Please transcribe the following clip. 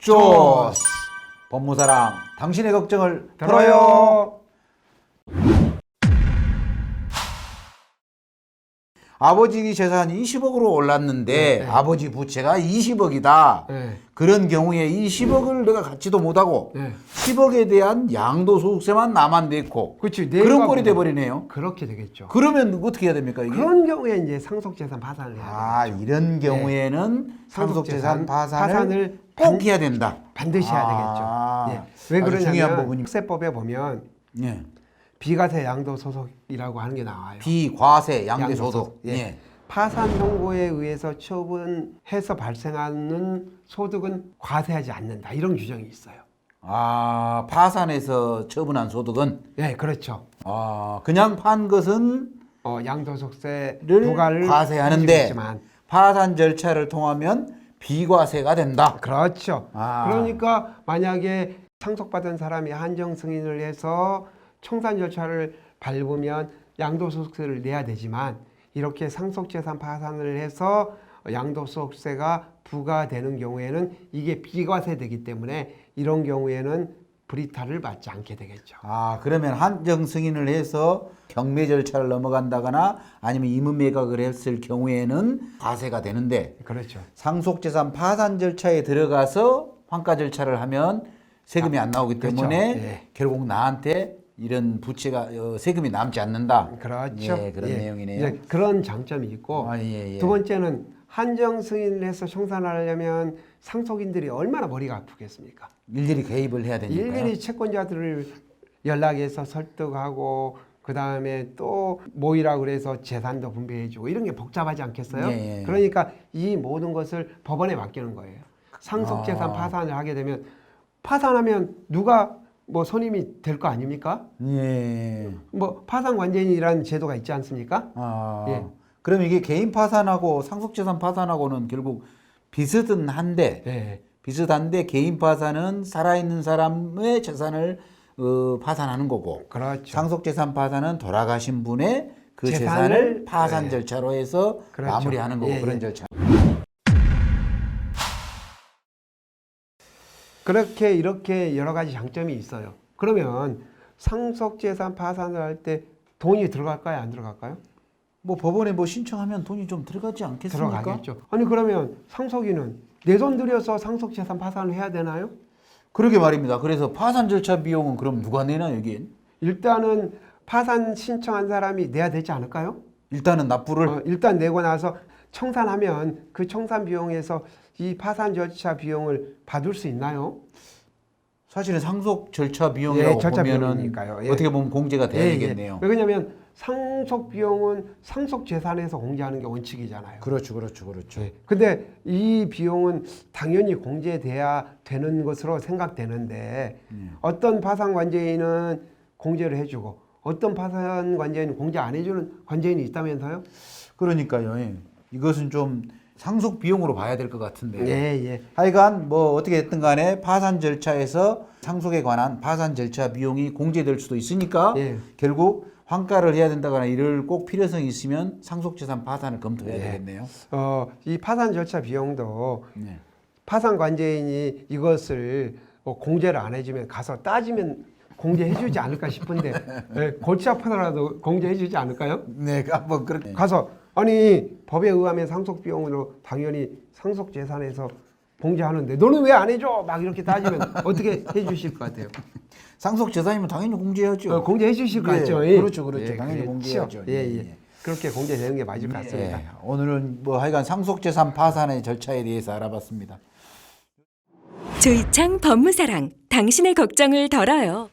쪼스! 법무사랑 당신의 걱정을 들어요. 들어요. 아버지 재산이 20억으로 올랐는데 아버지 부채가 20억이다. 그런 경우에 20억을 내가 갖지도 못하고 10억에 대한 양도소득세만 나만 냈고 그렇지, 그런 꼴이 돼버리네요. 그렇게 되겠죠. 그러면 어떻게 해야 됩니까? 이게? 그런 경우에 이제 상속재산 파산을 해야 되겠죠. 이런 경우에는 상속재산 파산을 꼭 해야 된다. 반드시 해야 되겠죠. 왜 아주 중요한 그러냐면 부분이. 세법에 보면 예. 비과세 양도소득이라고 하는 게 나와요. 비과세 양도소득. 예. 파산 형고에 의해서 처분해서 발생하는 소득은 과세하지 않는다. 이런 규정이 있어요. 파산해서 처분한 소득은 네, 그렇죠. 그냥 판 것은 양도소득세를 부과를 과세하는데 파산 절차를 통하면 비과세가 된다. 그렇죠. 그러니까 만약에 상속받은 사람이 한정 승인을 해서 청산 절차를 밟으면 양도소득세를 내야 되지만 이렇게 상속재산 파산을 해서 양도소득세가 부과되는 경우에는 이게 비과세되기 때문에 이런 경우에는 불이탈을 받지 않게 되겠죠. 그러면 한정 승인을 해서 경매 절차를 넘어간다거나 아니면 임의 매각을 했을 경우에는 과세가 되는데 그렇죠. 상속재산 파산 절차에 들어가서 환가 절차를 하면 세금이 안 나오기 때문에 그렇죠. 결국 나한테 이런 부채가 세금이 남지 않는다. 그렇죠. 그런 내용이네요. 그런 장점이 있고 두 번째는 한정 승인을 해서 청산하려면 상속인들이 얼마나 머리가 아프겠습니까? 일일이 개입을 해야 되니까요. 일일이 채권자들을 연락해서 설득하고 그 다음에 또 모이라고 그래서 재산도 분배해주고 이런 게 복잡하지 않겠어요? 그러니까 이 모든 것을 법원에 맡기는 거예요. 상속재산 파산을 하게 되면 파산하면 누가 선임이 될 거 아닙니까? 파산관제인이라는 제도가 있지 않습니까? 그럼 이게 개인 파산하고 상속재산 파산하고는 결국 비슷한데 개인 파산은 살아있는 사람의 재산을 파산하는 거고 그렇죠. 상속재산 파산은 돌아가신 분의 그 재산을 파산 절차로 해서 그렇죠. 마무리하는 거고 그런 절차. 그렇게 이렇게 여러 가지 장점이 있어요. 그러면 상속재산 파산을 할 때 돈이 들어갈까요? 안 들어갈까요? 법원에 신청하면 돈이 좀 들어가지 않겠습니까? 들어가겠죠. 아니 그러면 상속인은 내 돈 들여서 상속재산 파산을 해야 되나요? 그러게 말입니다. 그래서 파산 절차 비용은 그럼 누가 내나 여긴? 일단은 파산 신청한 사람이 내야 되지 않을까요? 일단은 납부를 일단 내고 나서 청산하면 그 청산 비용에서 이 파산 절차 비용을 받을 수 있나요? 사실은 상속 절차 비용이라고 보면은 어떻게 보면 공제가 돼야 되겠네요. 왜냐하면 상속 비용은 상속 재산에서 공제하는 게 원칙이잖아요. 그렇죠. 근데 이 비용은 당연히 공제돼야 되는 것으로 생각되는데 어떤 파산 관제인은 공제를 해주고 어떤 파산 관제인은 공제 안 해주는 관제인이 있다면서요? 그러니까요. 이것은 좀 상속 비용으로 봐야 될 것 같은데. 예. 하여간 어떻게 됐든 간에 파산 절차에서 상속에 관한 파산 절차 비용이 공제될 수도 있으니까 결국 환가를 해야 된다거나 이럴 꼭 필요성이 있으면 상속재산 파산을 검토해야 되겠네요. 이 파산 절차 비용도 파산 관제인이 이것을 공제를 안 해주면 가서 따지면 공제해주지 않을까 싶은데 골치 아프더라도 공제해주지 않을까요? 네, 한번 그렇게 가서 법에 의하면 상속 비용으로 당연히 상속 재산에서 공제하는데 너는 왜 안 해줘? 막 이렇게 따지면 어떻게 해주실 것 같아요? 상속 재산이면 당연히 공제해야죠. 공제해 주실 것 같죠? 그렇죠. 당연히 공제해야죠. 그렇게 공제되는 게 맞을 것 같습니다. 오늘은 하여간 상속 재산 파산의 절차에 대해서 알아봤습니다. 조이창 법무사랑 당신의 걱정을 덜어요.